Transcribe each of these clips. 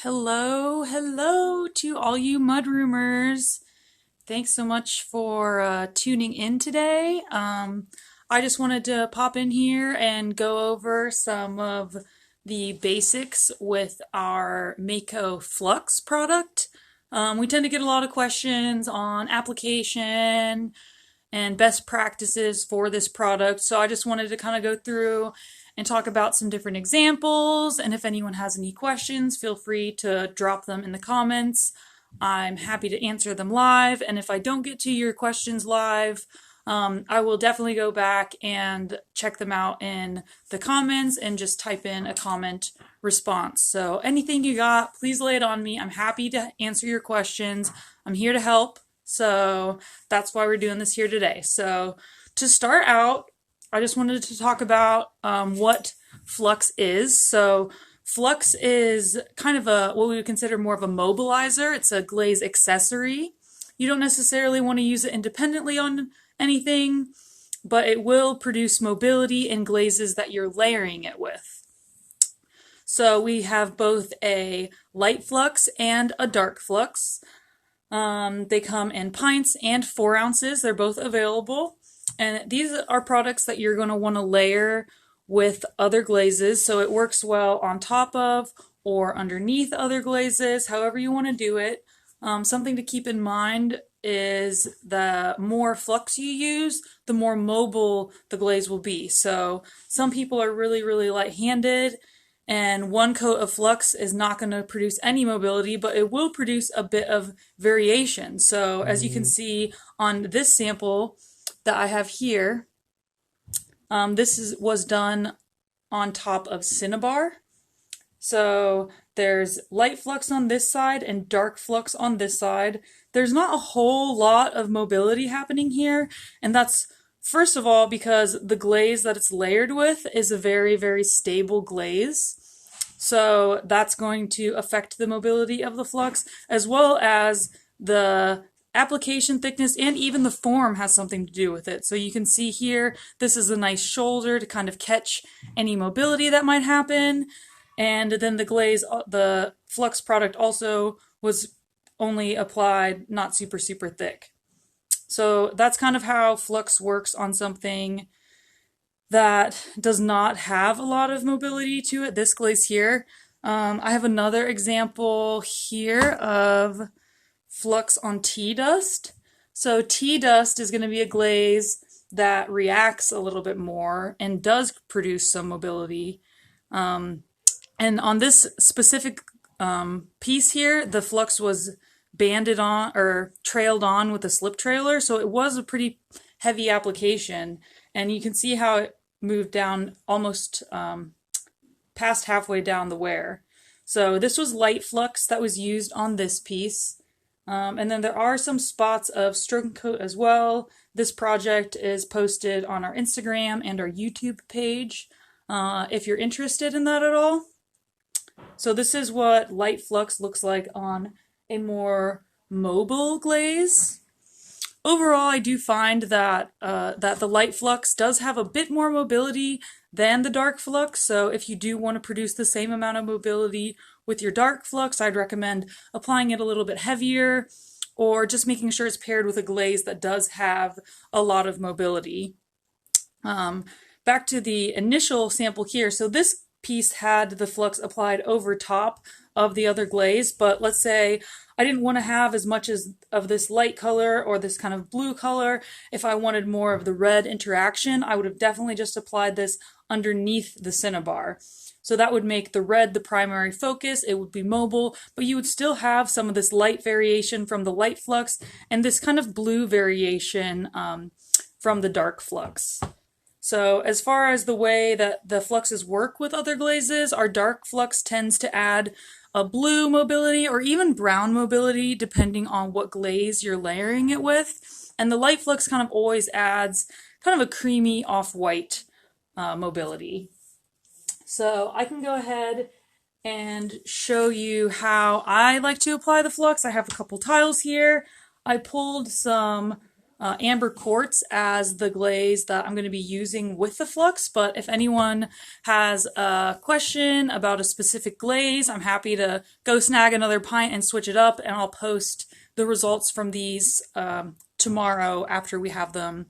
Hello to all you mudroomers. Thanks so much for tuning in today. I just wanted to pop in here and go over some of the basics with our Mayco Flux product. We tend to get a lot of questions on application and best practices for this product, so I just wanted to kind of go through and talk about some different examples, and if anyone has any questions, feel free to drop them in the comments. I'm happy to answer them live, and if I don't get to your questions live, I will definitely go back and check them out in the comments and just type in a comment response. So anything you got, please lay it on me. I'm happy to answer your questions. I'm here to help. So that's why we're doing this here today. So to start out, I just wanted to talk about what Flux is. So Flux is kind of what we would consider more of a mobilizer. It's a glaze accessory. You don't necessarily want to use it independently on anything, but it will produce mobility in glazes that you're layering it with. So we have both a light flux and a dark flux. They come in pints and 4 ounces. They're both available. And these are products that you're going to want to layer with other glazes, so it works well on top of or underneath other glazes, however you want to do it. Something to keep in mind is the more flux you use, the more mobile the glaze will be. So some people are really light-handed, and one coat of flux is not going to produce any mobility, but it will produce a bit of variation. So as you can see on this sample that I have here, this was done on top of cinnabar. So there's light flux on this side and dark flux on this side. There's not a whole lot of mobility happening here, and that's first of all because the glaze that it's layered with is a very stable glaze. So that's going to affect the mobility of the flux, as well as the application thickness and even the form has something to do with it. So you can see here, this is a nice shoulder to kind of catch any mobility that might happen. And then the glaze, the flux product also was only applied not super thick. So that's kind of how flux works on something that does not have a lot of mobility to it. This glaze here. I have another example here of flux on tea dust. So tea dust is going to be a glaze that reacts a little bit more and does produce some mobility. And on this specific piece here, the flux was banded on or trailed on with a slip trailer, so it was a pretty heavy application, and you can see how it moved down almost past halfway down the wear. So this was light flux that was used on this piece. And then there are some spots of stroke coat as well. This project is posted on our Instagram and our YouTube page if you're interested in that at all. So this is what light flux looks like on a more mobile glaze. Overall, I do find that that the light flux does have a bit more mobility than the dark flux, so if you do want to produce the same amount of mobility with your dark flux, I'd recommend applying it a little bit heavier, or just making sure it's paired with a glaze that does have a lot of mobility. Back to the initial sample here, so this piece had the flux applied over top of the other glaze, but let's say I didn't want to have as much of this light color or this kind of blue color. If I wanted more of the red interaction, I would have definitely just applied this underneath the cinnabar. So that would make the red the primary focus. It would be mobile, but you would still have some of this light variation from the light flux and this kind of blue variation from the dark flux. So as far as the way that the fluxes work with other glazes, our dark flux tends to add a blue mobility or even brown mobility depending on what glaze you're layering it with. And the light flux kind of always adds kind of a creamy off-white mobility. So I can go ahead and show you how I like to apply the flux. I have a couple tiles here. I pulled some amber quartz as the glaze that I'm going to be using with the flux, but if anyone has a question about a specific glaze, I'm happy to go snag another pint and switch it up, and I'll post the results from these tomorrow after we have them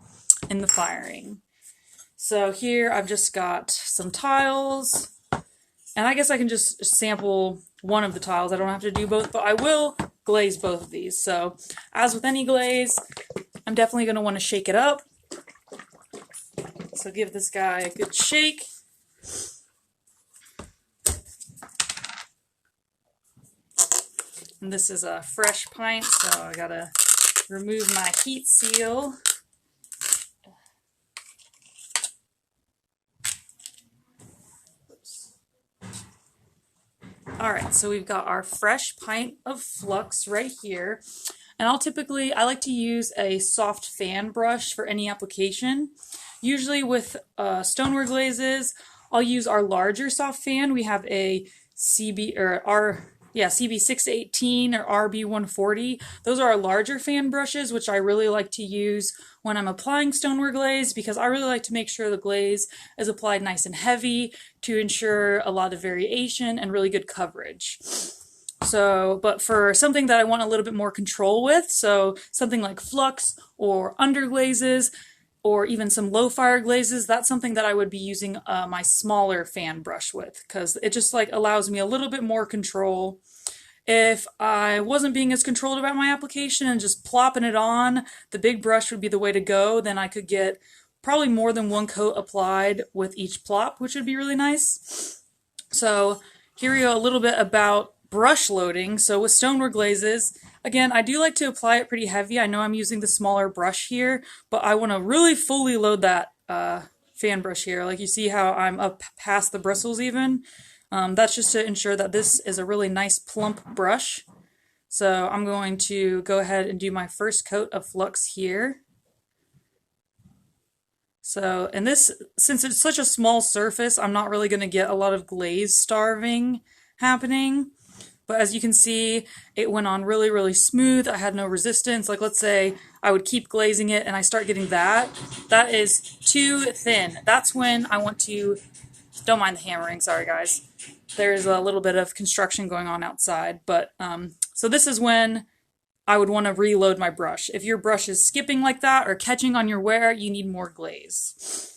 in the firing. So here I've just got some tiles, and I guess I can just sample one of the tiles. I don't have to do both, but I will glaze both of these. So as with any glaze, I'm definitely going to want to shake it up. So give this guy a good shake. And this is a fresh pint, so I gotta remove my heat seal. Alright, so we've got our fresh pint of flux right here. And I like to use a soft fan brush for any application. Usually with stoneware glazes, I'll use our larger soft fan. We have a CB618 or RB140. Those are our larger fan brushes, which I really like to use when I'm applying stoneware glaze, because I really like to make sure the glaze is applied nice and heavy to ensure a lot of variation and really good coverage. So, but for something that I want a little bit more control with, so something like flux or underglazes, or even some low fire glazes, that's something that I would be using my smaller fan brush with, because it just like allows me a little bit more control. If I wasn't being as controlled about my application and just plopping it on, the big brush would be the way to go. Then I could get probably more than one coat applied with each plop, which would be really nice. So here we go, a little bit about brush loading. So with stoneware glazes, again, I do like to apply it pretty heavy. I know I'm using the smaller brush here, but I want to really fully load that fan brush here. Like you see how I'm up past the bristles even. That's just to ensure that this is a really nice plump brush. So I'm going to go ahead and do my first coat of flux here. So, and this, since it's such a small surface, I'm not really going to get a lot of glaze starving happening. But as you can see, it went on really, really smooth. I had no resistance. Like, let's say I would keep glazing it and I start getting that. That is too thin. That's when I want to, don't mind the hammering, sorry guys. There's a little bit of construction going on outside. But, so this is when I would want to reload my brush. If your brush is skipping like that or catching on your wear, you need more glaze.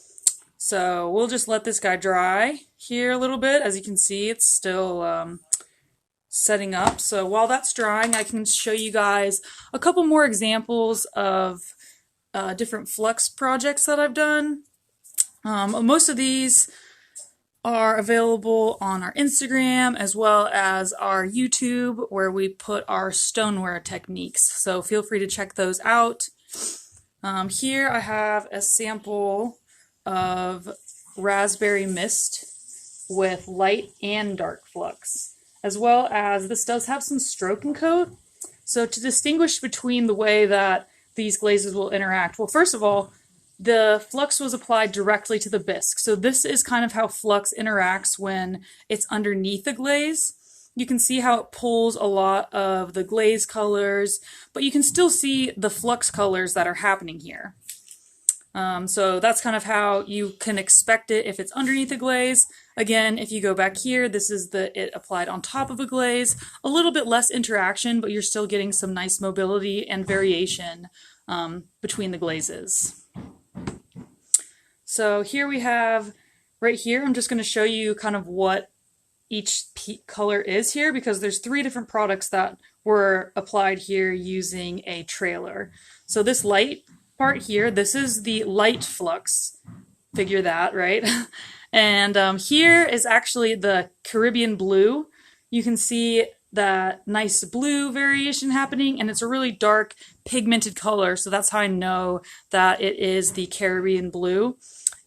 So we'll just let this guy dry here a little bit. As you can see, it's still setting up. So while that's drying, I can show you guys a couple more examples of different flux projects that I've done. Most of these are available on our Instagram as well as our YouTube, where we put our stoneware techniques. So feel free to check those out. Here I have a sample of raspberry mist with light and dark flux, as well as this does have some stroke and coat. So to distinguish between the way that these glazes will interact, well, first of all, the flux was applied directly to the bisque. So this is kind of how flux interacts when it's underneath the glaze. You can see how it pulls a lot of the glaze colors, but you can still see the flux colors that are happening here. So that's kind of how you can expect it if it's underneath the glaze. Again, if you go back here, this is it applied on top of a glaze. A little bit less interaction, but you're still getting some nice mobility and variation between the glazes. So here we have, right here, I'm just going to show you kind of what each color is here, because there's 3 different products that were applied here using a trailer. So this light part here, this is the light flux, figure that, right? And here is actually the Caribbean blue. You can see that nice blue variation happening, and it's a really dark pigmented color, so that's how I know that it is the Caribbean blue.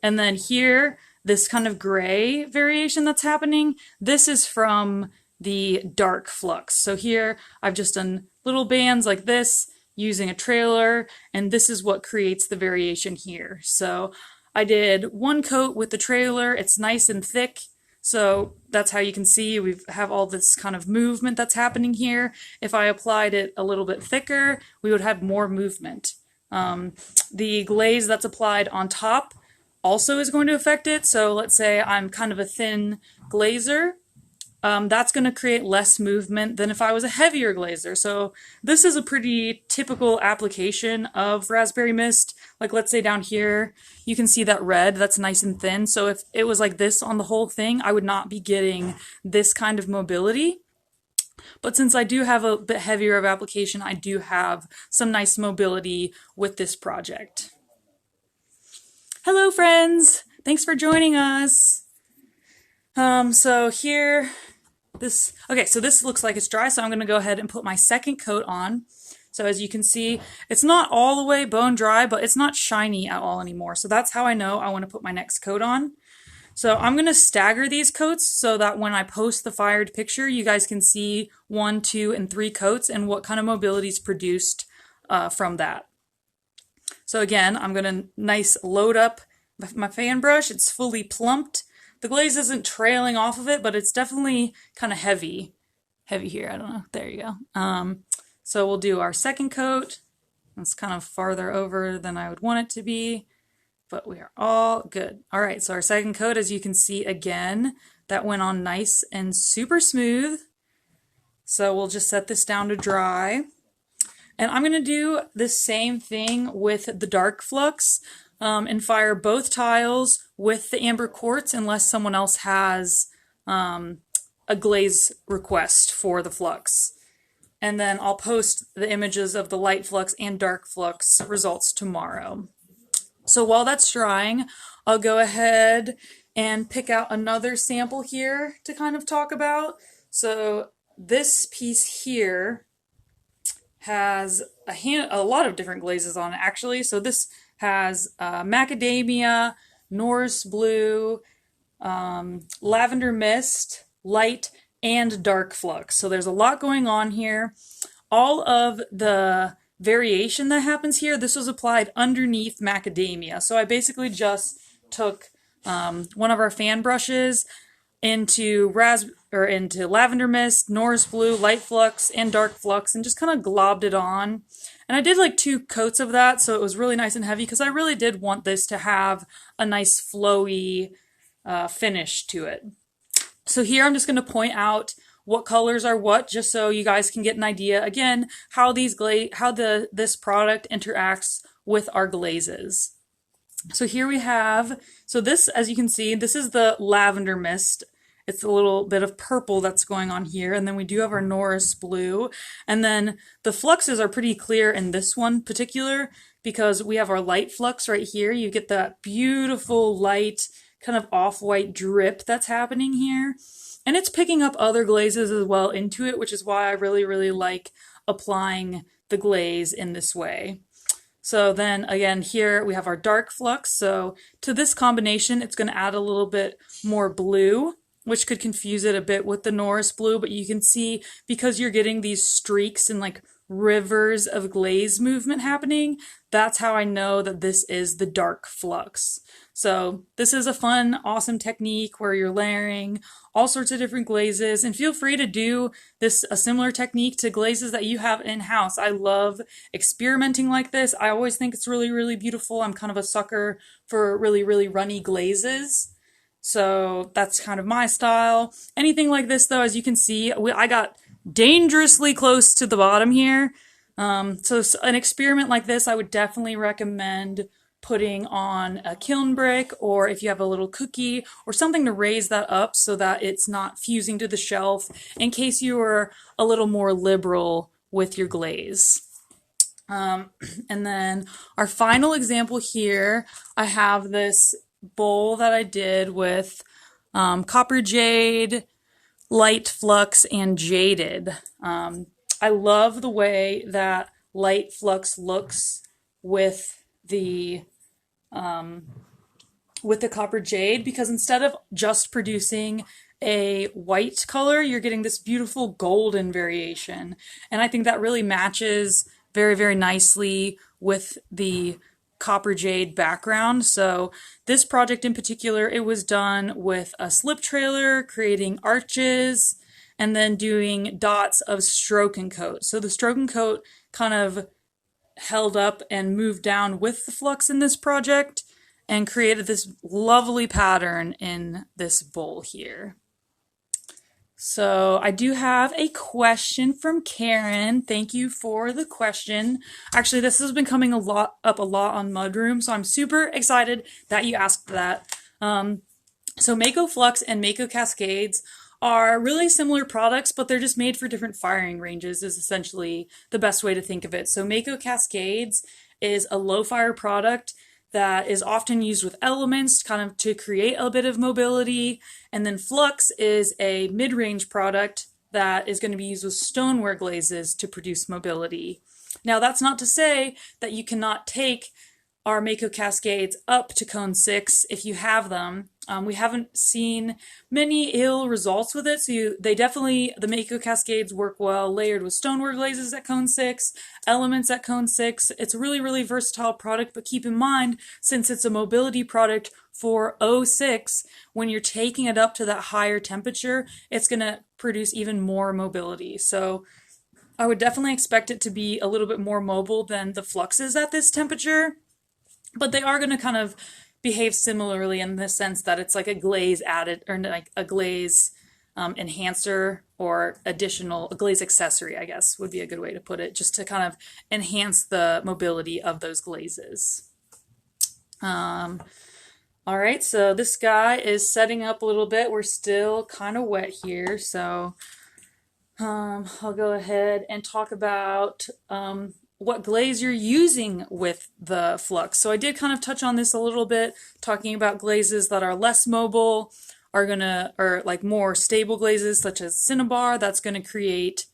And then here, this kind of gray variation that's happening, this is from the dark flux. So here I've just done little bands like this using a trailer, and this is what creates the variation here. So I did 1 coat with the trailer. It's nice and thick, so that's how you can see we have all this kind of movement that's happening here. If I applied it a little bit thicker, we would have more movement. The glaze that's applied on top also is going to affect it. So let's say I'm kind of a thin glazer. That's going to create less movement than if I was a heavier glazer. So this is a pretty typical application of raspberry mist. Like let's say down here, you can see that red, that's nice and thin. So if it was like this on the whole thing, I would not be getting this kind of mobility. But since I do have a bit heavier of application, I do have some nice mobility with this project. Hello friends! Thanks for joining us! So here, so this looks like it's dry, so I'm going to go ahead and put my second coat on. So as you can see, it's not all the way bone dry, but it's not shiny at all anymore. So that's how I know I want to put my next coat on. So I'm going to stagger these coats so that when I post the fired picture, you guys can see 1, 2, and 3 coats and what kind of mobility is produced from that. So again, I'm going to nice load up my fan brush. It's fully plumped. The glaze isn't trailing off of it, but it's definitely kind of heavy. Heavy here, I don't know. There you go. So we'll do our second coat. It's kind of farther over than I would want it to be, but we are all good. All right, so our second coat, as you can see again, that went on nice and super smooth. So we'll just set this down to dry. And I'm gonna do the same thing with the dark flux. And fire both tiles with the amber quartz unless someone else has a glaze request for the flux. And then I'll post the images of the light flux and dark flux results tomorrow. So while that's drying, I'll go ahead and pick out another sample here to kind of talk about. So this piece here has a lot of different glazes on it actually. So this has macadamia, Norris blue, lavender mist, light, and dark flux. So there's a lot going on here. All of the variation that happens here, this was applied underneath macadamia. So I basically just took one of our fan brushes into lavender mist, Norris blue, light flux, and dark flux, and just kind of globbed it on. And I did like 2 coats of that, so it was really nice and heavy because I really did want this to have a nice flowy finish to it. So here I'm just going to point out what colors are what, just so you guys can get an idea again how this product interacts with our glazes. So here we have, so this, as you can see, this is the lavender mist. It's a little bit of purple that's going on here. And then we do have our Norris blue. And then the fluxes are pretty clear in this one particular because we have our light flux right here. You get that beautiful light kind of off-white drip that's happening here. And it's picking up other glazes as well into it, which is why I really, really like applying the glaze in this way. So then again, here we have our dark flux. So to this combination, it's going to add a little bit more blue, which could confuse it a bit with the Norris blue, but you can see because you're getting these streaks and like rivers of glaze movement happening, that's how I know that this is the dark flux. So this is a fun, awesome technique where you're layering all sorts of different glazes, and feel free to do a similar technique to glazes that you have in-house. I love experimenting like this. I always think it's really, really beautiful. I'm kind of a sucker for really, really runny glazes. So that's kind of my style. Anything like this though, as you can see, I got dangerously close to the bottom here. So an experiment like this, I would definitely recommend putting on a kiln brick, or if you have a little cookie or something to raise that up so that it's not fusing to the shelf in case you were a little more liberal with your glaze. And then our final example here, I have this bowl that I did with copper jade, light flux, and jaded. I love the way that light flux looks with the copper jade, because instead of just producing a white color, you're getting this beautiful golden variation. And I think that really matches very, very nicely with the copper jade background. So this project in particular, it was done with a slip trailer, creating arches, and then doing dots of stroke and coat. So the stroke and coat kind of held up and moved down with the flux in this project and created this lovely pattern in this bowl here. So I do have a question from Karen. Thank you for the question. Actually, this has been coming up a lot on Mudroom, so I'm super excited that you asked that. So Mayco Flux and Mayco Cascades are really similar products, but they're just made for different firing ranges is essentially the best way to think of it. So Mayco Cascades is a low fire product that is often used with elements kind of to create a bit of mobility. And then Flux is a mid-range product that is going to be used with stoneware glazes to produce mobility. Now that's not to say that you cannot take our Mayco Cascades up to cone 6 if you have them. We haven't seen many ill results with it, so the Mayco Cascades work well layered with stoneware glazes at cone 6, elements at cone 6. It's a really, really versatile product, but keep in mind, since it's a mobility product for 0.6, when you're taking it up to that higher temperature, it's going to produce even more mobility. So I would definitely expect it to be a little bit more mobile than the Fluxes at this temperature, but they are going to kind of behave similarly in the sense that it's like a glaze added, or like a glaze enhancer or a glaze accessory, I guess would be a good way to put it, just to kind of enhance the mobility of those glazes. All right, so this guy is setting up a little bit. We're still kind of wet here, so I'll go ahead and talk about what glaze you're using with the Flux. So I did kind of touch on this a little bit, talking about glazes that are less mobile, or like more stable glazes such as Cinnabar. That's going to create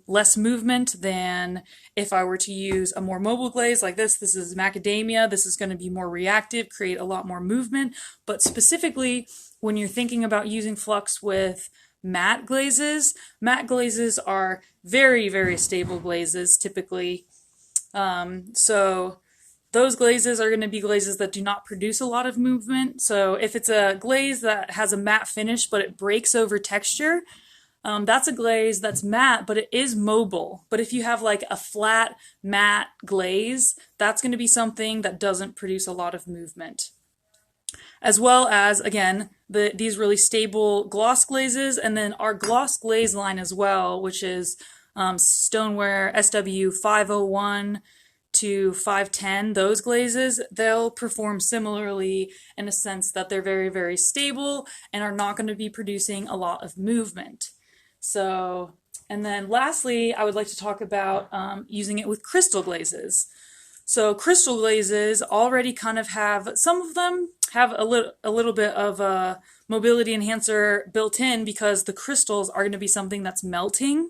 less movement than if I were to use a more mobile glaze like this. This is macadamia. This is going to be more reactive, create a lot more movement. But specifically, when you're thinking about using Flux with matte glazes are very, very stable glazes typically. So those glazes are going to be glazes that do not produce a lot of movement. So if it's a glaze that has a matte finish but it breaks over texture, that's a glaze that's matte, but it is mobile. But if you have like a flat matte glaze, that's going to be something that doesn't produce a lot of movement. As well as, again, these really stable gloss glazes, and then our gloss glaze line as well, which is Stoneware SW 501 to 510. Those glazes, they'll perform similarly in a sense that they're very, very stable and are not going to be producing a lot of movement. So, and then lastly, I would like to talk about using it with crystal glazes. So crystal glazes already kind of have, some of them have a little bit of a mobility enhancer built in because the crystals are going to be something that's melting.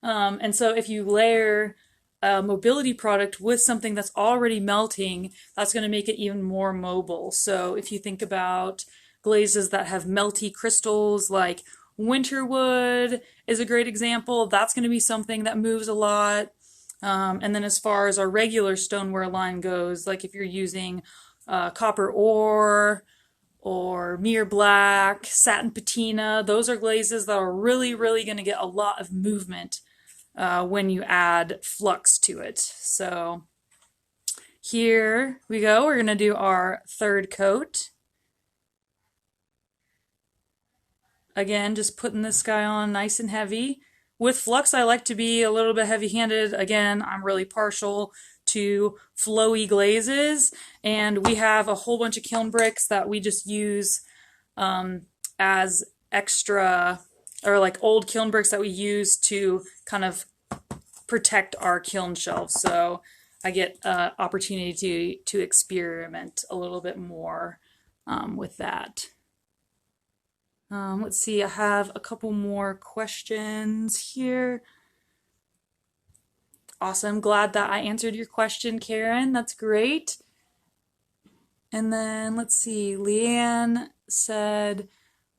And so if you layer a mobility product with something that's already melting, that's going to make it even more mobile. So if you think about glazes that have melty crystals, like Winterwood is a great example, that's going to be something that moves a lot. And then as far as our regular stoneware line goes, like if you're using copper ore or mirror black, satin patina, those are glazes that are really, really going to get a lot of movement when you add flux to it. So here we go. We're going to do our third coat. Again, just putting this guy on nice and heavy. With Flux, I like to be a little bit heavy-handed. Again, I'm really partial to flowy glazes, and we have a whole bunch of kiln bricks that we just use as extra, or like old kiln bricks that we use to kind of protect our kiln shelves. So I get opportunity to experiment a little bit more with that. Let's see, I have a couple more questions here. Awesome, glad that I answered your question, Karen. That's great. And then let's see, Leanne said,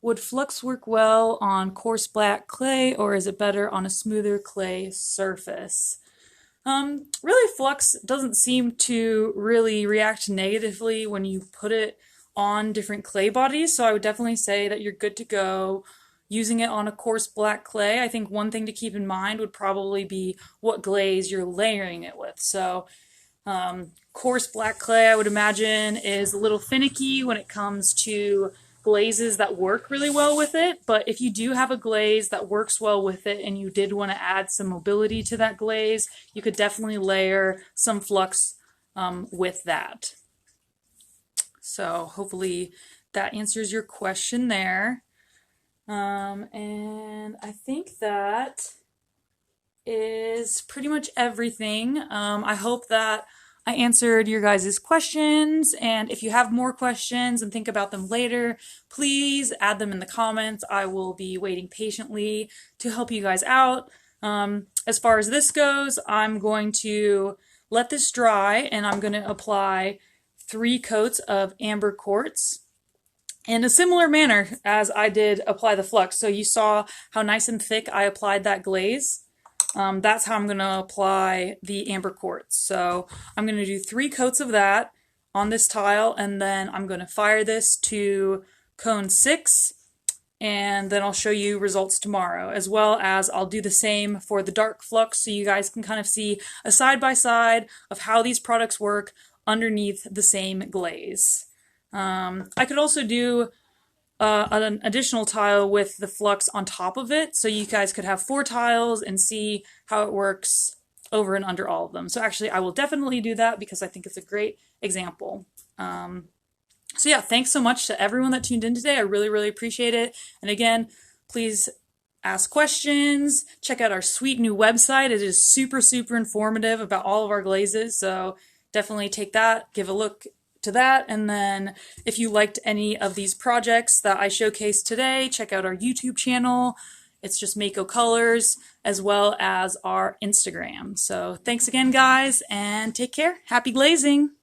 would Flux work well on coarse black clay, or is it better on a smoother clay surface? Really, Flux doesn't seem to really react negatively when you put it on different clay bodies, so I would definitely say that you're good to go. using it on a coarse black clay, I think one thing to keep in mind would probably be what glaze you're layering it with. So coarse black clay, I would imagine, is a little finicky when it comes to glazes that work really well with it. But if you do have a glaze that works well with it and you did want to add some mobility to that glaze, you could definitely layer some flux with that. So hopefully that answers your question there. And I think that is pretty much everything. I hope that I answered your guys' questions, and if you have more questions and think about them later, please add them in the comments. I will be waiting patiently to help you guys out. As far as this goes, I'm going to let this dry, and I'm going to apply 3 coats of amber quartz in a similar manner as I did apply the flux. So you saw how nice and thick I applied that glaze. That's how I'm going to apply the amber quartz. So I'm going to do 3 coats of that on this tile, and then I'm going to fire this to cone 6, and then I'll show you results tomorrow, as well as I'll do the same for the dark flux so you guys can kind of see a side-by-side of how these products work underneath the same glaze. I could also do an additional tile with the flux on top of it, so you guys could have 4 tiles and see how it works over and under all of them. So actually I will definitely do that because I think it's a great example. So yeah, thanks so much to everyone that tuned in today. I really, really appreciate it. And again, please ask questions, check out our sweet new website. It is super, super informative about all of our glazes, so definitely take that, give a look to that. And then if you liked any of these projects that I showcased today, check out our YouTube channel. It's just Mayco Colors, as well as our Instagram. So thanks again, guys, and take care. Happy glazing!